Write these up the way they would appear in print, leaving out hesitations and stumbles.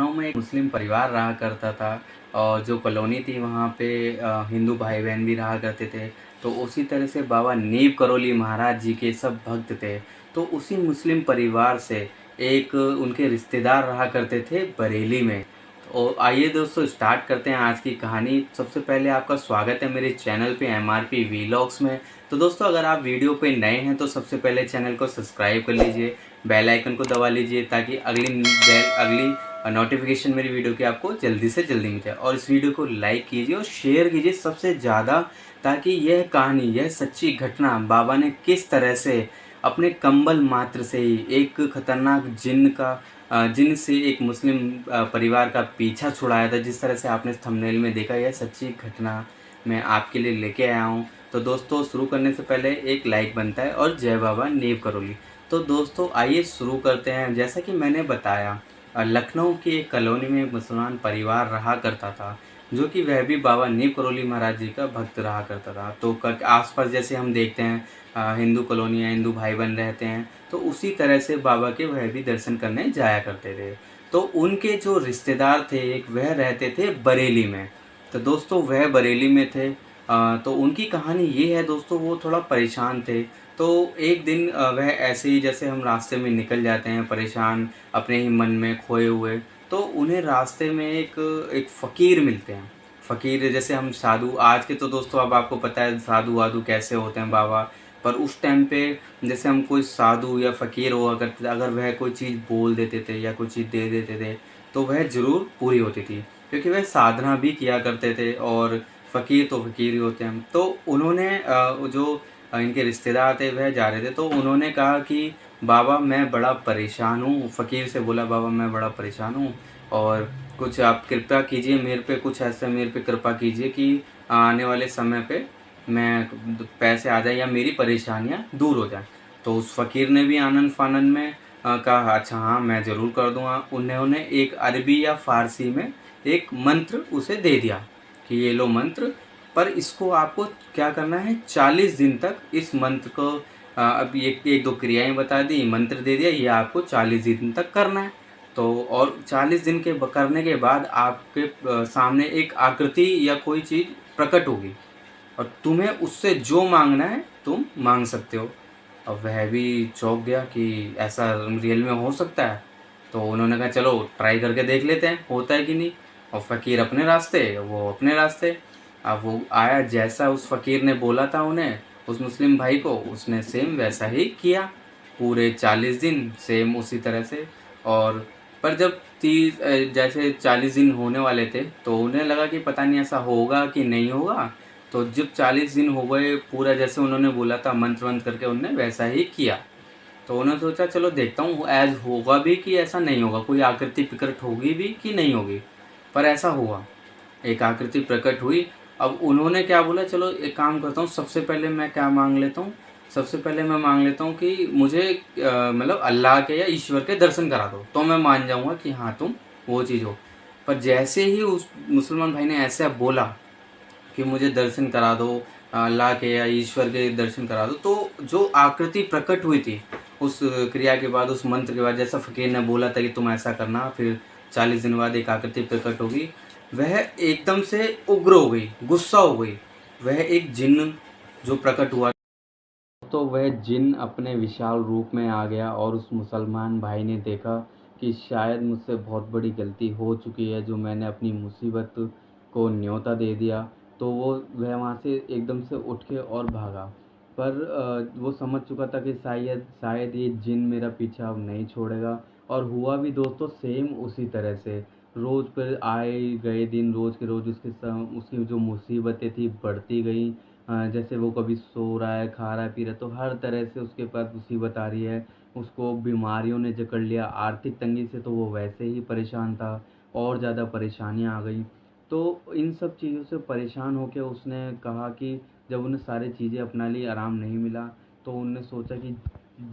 लखनऊ में एक मुस्लिम परिवार रहा करता था और जो कॉलोनी थी वहाँ पे हिंदू भाई बहन भी रहा करते थे। तो उसी तरह से बाबा नीव करोली महाराज जी के सब भक्त थे। तो उसी मुस्लिम परिवार से एक उनके रिश्तेदार रहा करते थे बरेली में। तो आइए दोस्तों स्टार्ट करते हैं आज की कहानी। सबसे पहले आपका स्वागत है मेरे चैनल पे MRP व्लॉग्स में। तो दोस्तों अगर आप वीडियो पे नए हैं तो सबसे पहले चैनल को सब्सक्राइब कर लीजिए, बेल आइकन को दबा लीजिए ताकि अगली नोटिफिकेशन मेरी वीडियो की आपको जल्दी से जल्दी मिल जाए। और इस वीडियो को लाइक कीजिए और शेयर कीजिए सबसे ज़्यादा, ताकि यह कहानी, यह सच्ची घटना बाबा ने किस तरह से अपने कंबल मात्र से ही एक खतरनाक जिन से एक मुस्लिम परिवार का पीछा छुड़ाया था, जिस तरह से आपने थंबनेल में देखा, यह सच्ची घटना मैं आपके लिए लेके आया हूँ। तो दोस्तों शुरू करने से पहले एक लाइक बनता है और जय बाबा नीव करोली। तो दोस्तों आइए शुरू करते हैं। जैसा कि मैंने बताया, लखनऊ की एक कॉलोनी में एक मुसलमान परिवार रहा करता था, जो कि वह भी बाबा नीव करोली महाराज जी का भक्त रहा करता था। तो आसपास जैसे हम देखते हैं हिंदू कॉलोनियाँ, हिंदू भाई बहन रहते हैं, तो उसी तरह से बाबा के वह भी दर्शन करने जाया करते थे। तो उनके जो रिश्तेदार थे एक, वह रहते थे बरेली में। तो दोस्तों वह बरेली में थे। तो उनकी कहानी ये है दोस्तों, वो थोड़ा परेशान थे। तो एक दिन वह ऐसे ही, जैसे हम रास्ते में निकल जाते हैं परेशान, अपने ही मन में खोए हुए, तो उन्हें रास्ते में एक एक फ़कीर मिलते हैं। फ़कीर जैसे हम साधु आज के, तो दोस्तों अब आपको पता है साधु वाधु कैसे होते हैं बाबा। पर उस टाइम पे जैसे हम कोई साधु या फ़कीर हुआ करते थे, अगर वह कोई चीज़ बोल देते थे या कोई चीज़ दे देते थे तो वह ज़रूर पूरी होती थी, क्योंकि वह साधना भी किया करते थे और फ़कीर तो फ़कीर ही होते हैं। तो उन्होंने जो इनके रिश्तेदार थे वह जा रहे थे, तो उन्होंने कहा कि बाबा मैं बड़ा परेशान हूँ। फ़कीर से बोला, बाबा मैं बड़ा परेशान हूँ और कुछ आप कृपा कीजिए मेरे पे, कुछ ऐसा मेरे पे कृपा कीजिए कि आने वाले समय पे मैं पैसे आ जाए या मेरी परेशानियाँ दूर हो जाएँ। तो उस फ़कीर ने भी आनन फानन में कहा अच्छा हाँ मैं ज़रूर कर दूँगा। उन्होंने एक अरबी या फ़ारसी में एक मंत्र उसे दे दिया कि ये लो मंत्र, पर इसको आपको क्या करना है, 40 दिन तक इस मंत्र को अब एक दो क्रियाएँ बता दी, मंत्र दे दिया, ये आपको 40 दिन तक करना है। तो और 40 दिन के करने के बाद आपके सामने एक आकृति या कोई चीज़ प्रकट होगी और तुम्हें उससे जो मांगना है तुम मांग सकते हो। अब वह भी चौंक गया कि ऐसा रियल में हो सकता है। तो उन्होंने कहा चलो ट्राई करके देख लेते हैं होता है कि नहीं। और फ़कीर अपने रास्ते, वो अपने रास्ते। अब वो आया, जैसा उस फ़कीर ने बोला था उन्हें, उस मुस्लिम भाई को, उसने सेम वैसा ही किया। पूरे 40 दिन सेम उसी तरह से। और पर जब जैसे 40 दिन होने वाले थे तो उन्हें लगा कि पता नहीं ऐसा होगा कि नहीं होगा। तो जब 40 दिन हो गए, पूरा जैसे उन्होंने बोला था मंत्र वंत्र करके उन्होंने वैसा ही किया। तो उन्होंने सोचा चलो देखता हूँ ऐज होगा भी कि ऐसा नहीं होगा, कोई आकृति प्रकट होगी भी कि नहीं होगी। पर ऐसा हुआ, एक आकृति प्रकट हुई। अब उन्होंने क्या बोला, चलो एक काम करता हूँ, सबसे पहले मैं क्या मांग लेता हूँ, सबसे पहले मैं मांग लेता हूँ कि मुझे मतलब अल्लाह के या ईश्वर के दर्शन करा दो, तो मैं मान जाऊँगा कि हाँ तुम वो चीज़ हो। पर जैसे ही उस मुसलमान भाई ने ऐसा बोला कि मुझे दर्शन करा दो, अल्लाह के या ईश्वर के दर्शन करा दो, तो जो आकृति प्रकट हुई थी उस क्रिया के बाद, उस मंत्र के बाद, जैसा फ़कीर ने बोला था कि तुम ऐसा करना, फिर 40 दिन बाद एक आकृति प्रकट होगी, वह एकदम से उग्र हो गई, गुस्सा हो गई। वह एक जिन्न जो प्रकट हुआ, तो वह जिन अपने विशाल रूप में आ गया और उस मुसलमान भाई ने देखा कि शायद मुझसे बहुत बड़ी गलती हो चुकी है, जो मैंने अपनी मुसीबत को न्योता दे दिया। तो वह वहाँ से एकदम से उठ के और भागा। पर वो समझ चुका था कि शायद शायद ये जिन मेरा पीछा अब नहीं छोड़ेगा। और हुआ भी दोस्तों सेम उसी तरह से। रोज़ पर आए गए दिन, रोज़ के रोज़ उसकी जो मुसीबतें थी बढ़ती गई। जैसे वो कभी सो रहा है, खा रहा है, पी रहा है, तो हर तरह से उसके पास मुसीबत आ रही है। उसको बीमारियों ने जकड़ लिया, आर्थिक तंगी से तो वो वैसे ही परेशान था, और ज़्यादा परेशानियाँ आ गई। तो इन सब चीज़ों से परेशान होके उसने कहा कि जब उन्हें सारी चीज़ें अपना ली, आराम नहीं मिला, तो उन्होंने सोचा कि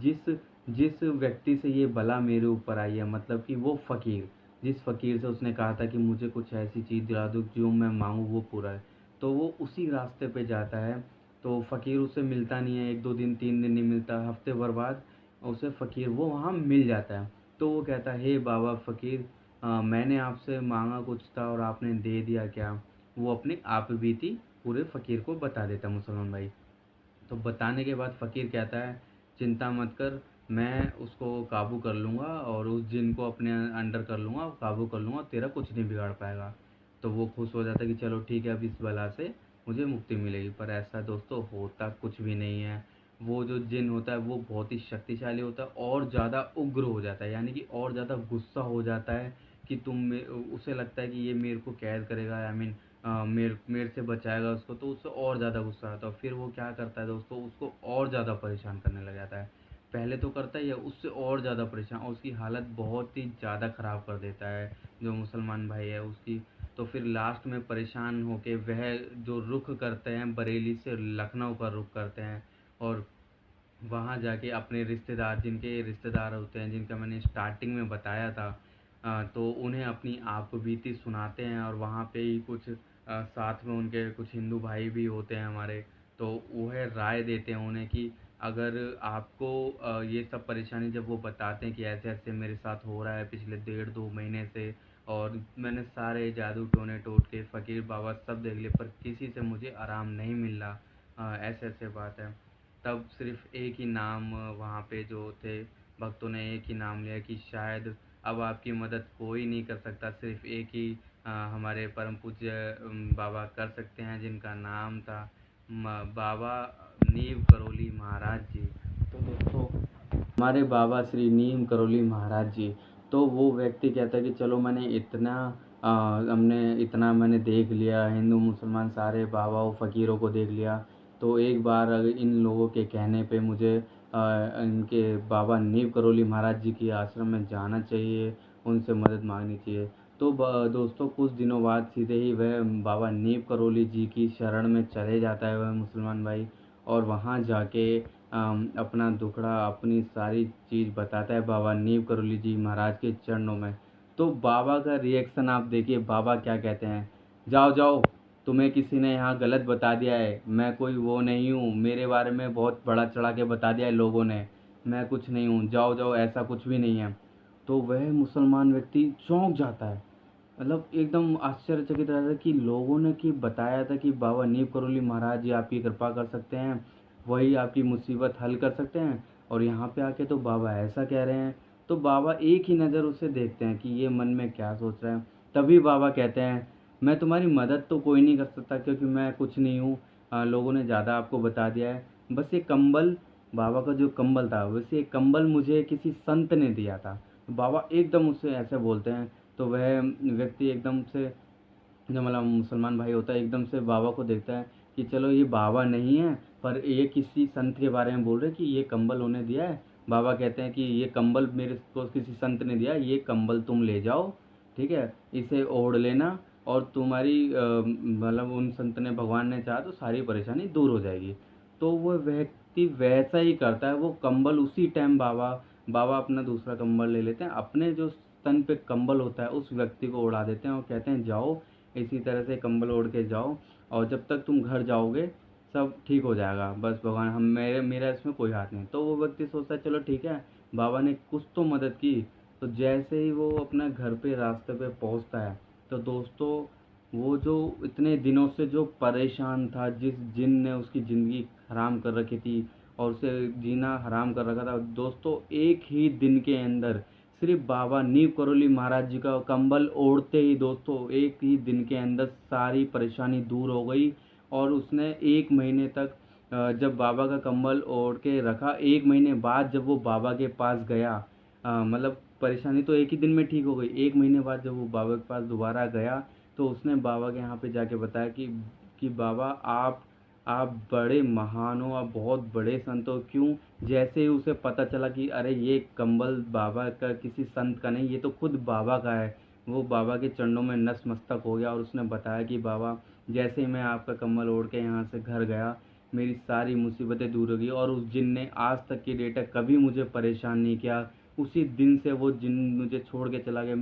जिस जिस व्यक्ति से ये बला मेरे ऊपर आई है, मतलब कि वो फ़कीर, जिस फ़कीर से उसने कहा था कि मुझे कुछ ऐसी चीज़ दिला दो जो मैं माँगूँ वो पूरा है, तो वो उसी रास्ते पे जाता है। तो फ़कीर उससे मिलता नहीं है, 1-2 दिन 3 दिन नहीं मिलता, हफ़्ते भर बाद उसे फ़कीर वो वहाँ मिल जाता है। तो वो कहता है हे बाबा फ़कीर, मैंने आपसे माँगा कुछ था और आपने दे दिया क्या? वो अपनी आप बीती पूरे फ़कीर को बता देता है मुसलमान भाई। तो बताने के बाद फ़कीर कहता है, चिंता मत कर, मैं उसको काबू कर लूँगा और उस जिन को अपने अंडर कर लूँगा, काबू कर लूँगा, तेरा कुछ नहीं बिगाड़ पाएगा। तो वो खुश हो जाता है कि चलो ठीक है, अब इस बला से मुझे मुक्ति मिलेगी। पर ऐसा दोस्तों होता कुछ भी नहीं है। वो जो जिन होता है वो बहुत ही शक्तिशाली होता है और ज़्यादा उग्र हो जाता है, यानी कि और ज़्यादा गुस्सा हो जाता है कि उसे लगता है कि ये मेरे को कैद करेगा, आई मीन मेरे मेरे से बचाएगा उसको, तो उससे और ज़्यादा गुस्सा आता है। फिर वो क्या करता है दोस्तों, उसको और ज़्यादा परेशान करने लग जाता है। पहले तो करता ही है, उससे और ज़्यादा परेशान, और उसकी हालत बहुत ही ज़्यादा ख़राब कर देता है, जो मुसलमान भाई है उसकी। तो फिर लास्ट में परेशान होके वह जो रुख करते हैं, बरेली से लखनऊ का रुख करते हैं, और वहाँ जाके अपने रिश्तेदार, जिनके रिश्तेदार होते हैं, जिनका मैंने स्टार्टिंग में बताया था, तो उन्हें अपनी आपबीती सुनाते हैं। और वहाँ पे ही कुछ साथ में उनके कुछ हिंदू भाई भी होते हैं हमारे, तो वह राय देते हैं उन्हें कि अगर आपको ये सब परेशानी जब वो बताते हैं कि ऐसे-ऐसे मेरे साथ हो रहा है पिछले डेढ़ 2 महीने से, और मैंने सारे जादू टोने टोटके फ़कीर बाबा सब देख लिए, पर किसी से मुझे आराम नहीं मिल रहा, ऐसे-ऐसे बात है। तब सिर्फ़ एक ही नाम वहाँ पे जो थे भक्तों ने एक ही नाम लिया कि शायद अब आपकी मदद कोई नहीं कर सकता, सिर्फ़ एक ही हमारे परम पूज्य बाबा कर सकते हैं, जिनका नाम था बाबा नीम करोली महाराज जी। तो दोस्तों, हमारे बाबा श्री नीम करोली महाराज जी, तो वो व्यक्ति कहता है कि चलो हमने इतना मैंने देख लिया, हिंदू मुसलमान सारे बाबाओं फ़कीरों को देख लिया, तो एक बार अगर इन लोगों के कहने पे मुझे इनके बाबा नीम करोली महाराज जी के आश्रम में जाना चाहिए, उनसे मदद मांगनी चाहिए। तो दोस्तों, कुछ दिनों बाद सीधे ही वह बाबा नीम करोली जी की शरण में चले जाता है वह मुसलमान भाई, और वहाँ जाके अपना दुखड़ा, अपनी सारी चीज़ बताता है बाबा नीम करोली जी महाराज के चरणों में। तो बाबा का रिएक्शन आप देखिए, बाबा क्या कहते हैं, जाओ जाओ, तुम्हें किसी ने यहाँ गलत बता दिया है, मैं कोई वो नहीं हूँ, मेरे बारे में बहुत बढ़ा चढ़ा के बता दिया है लोगों ने, मैं कुछ नहीं हूँ, जाओ जाओ, ऐसा कुछ भी नहीं है। तो वह मुसलमान व्यक्ति चौंक जाता है, मतलब एकदम आश्चर्यचकित रहता है कि लोगों ने कि बताया था कि बाबा नीम करोली महाराज जी आपकी कृपा कर सकते हैं, वही आपकी मुसीबत हल कर सकते हैं, और यहाँ पे आके तो बाबा ऐसा कह रहे हैं। तो बाबा एक ही नज़र उसे देखते हैं कि ये मन में क्या सोच रहा है। तभी बाबा कहते हैं, मैं तुम्हारी मदद तो कोई नहीं कर सकता, क्योंकि मैं कुछ नहीं हूँ, लोगों ने ज़्यादा आपको बता दिया है। बस ये कंबल, बाबा का जो कंबल था, वैसे ये कंबल मुझे किसी संत ने दिया था। बाबा एकदम उससे ऐसे बोलते हैं। तो वह व्यक्ति एकदम से, जो मतलब मुसलमान भाई होता है, एकदम से बाबा को देखता है कि चलो ये बाबा नहीं है, पर ये किसी संत के बारे में बोल रहे हैं कि ये कंबल उन्हें दिया है। बाबा कहते हैं कि ये कंबल मेरे को किसी संत ने दिया है, ये कंबल तुम ले जाओ, ठीक है, इसे ओढ़ लेना, और तुम्हारी मतलब उन संत ने, भगवान ने चाहा तो सारी परेशानी दूर हो जाएगी। तो वो व्यक्ति वैसा ही करता है, वो कंबल उसी टाइम बाबा बाबा अपना दूसरा कंबल ले लेते हैं, अपने जो तन पे कंबल होता है उस व्यक्ति को उड़ा देते हैं, और कहते हैं जाओ, इसी तरह से कंबल ओढ़ के जाओ, और जब तक तुम घर जाओगे सब ठीक हो जाएगा, बस भगवान, हम मेरा इसमें कोई हाथ नहीं। तो वो व्यक्ति सोचता है चलो ठीक है, बाबा ने कुछ तो मदद की। तो जैसे ही वो अपना घर पे रास्ते पे पहुंचता है, तो दोस्तों, वो जो इतने दिनों से जो परेशान था, जिस जिन ने उसकी ज़िंदगी हराम कर रखी थी और उसे जीना हराम कर रखा था, दोस्तों एक ही दिन के अंदर, सिर्फ बाबा नीम करोली महाराज जी का कंबल ओढ़ते ही दोस्तों, एक ही दिन के अंदर सारी परेशानी दूर हो गई। और उसने 1 महीने तक जब बाबा का कंबल ओढ़ के रखा, 1 महीने बाद जब वो बाबा के पास गया, मतलब परेशानी तो एक ही दिन में ठीक हो गई, 1 महीने बाद जब वो बाबा के पास दोबारा गया, तो उसने बाबा के यहाँ पे जाके बताया कि बाबा, आप बड़े महान हो, आप बहुत बड़े संत हो। क्यों? जैसे ही उसे पता चला कि अरे ये कंबल बाबा का किसी संत का नहीं, ये तो खुद बाबा का है, वो बाबा के चरणों में नतमस्तक हो गया, और उसने बताया कि बाबा, जैसे ही मैं आपका कंबल ओढ़ के यहाँ से घर गया, मेरी सारी मुसीबतें दूर हो गई, और उस जिन ने आज तक की डेट तक कभी मुझे परेशान नहीं किया। उसी दिन से वो जिन मुझे छोड़ के चला गया,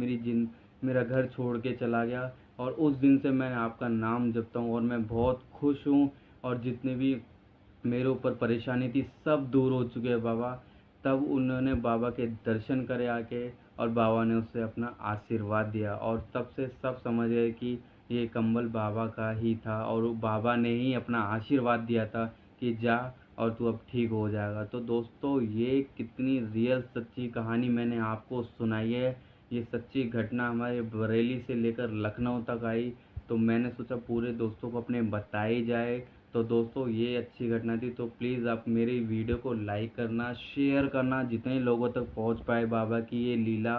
मेरा घर छोड़ के चला गया, और उस दिन से मैं आपका नाम जपता हूँ, और मैं बहुत खुश हूँ, और जितने भी मेरे ऊपर परेशानी थी सब दूर हो चुकी है बाबा। तब उन्होंने बाबा के दर्शन करे आके, और बाबा ने उसे अपना आशीर्वाद दिया और तब से सब समझ गए कि ये कंबल बाबा का ही था और वो बाबा ने ही अपना आशीर्वाद दिया था कि जा और तू अब ठीक हो जाएगा। तो दोस्तों ये कितनी रियल सच्ची कहानी मैंने आपको सुनाई है। ये सच्ची घटना हमारे बरेली से लेकर लखनऊ तक आई, तो मैंने सोचा पूरे दोस्तों को अपने बताई जाए। तो दोस्तों ये अच्छी घटना थी, तो प्लीज़ आप मेरी वीडियो को लाइक करना, शेयर करना, जितने लोगों तक पहुंच पाए बाबा की ये लीला।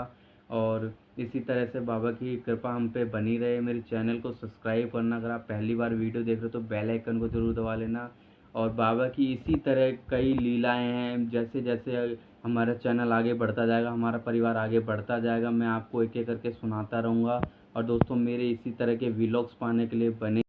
और इसी तरह से बाबा की कृपा हम पे बनी रहे। मेरे चैनल को सब्सक्राइब करना, अगर आप पहली बार वीडियो देख रहे हो तो बेल आइकन को ज़रूर दबा लेना। और बाबा की इसी तरह कई लीलाएं हैं, जैसे जैसे हमारा चैनल आगे बढ़ता जाएगा, हमारा परिवार आगे बढ़ता जाएगा, मैं आपको एक एक करके सुनाता रहूँगा। और दोस्तों मेरे इसी तरह के व्लॉग्स पाने के लिए बने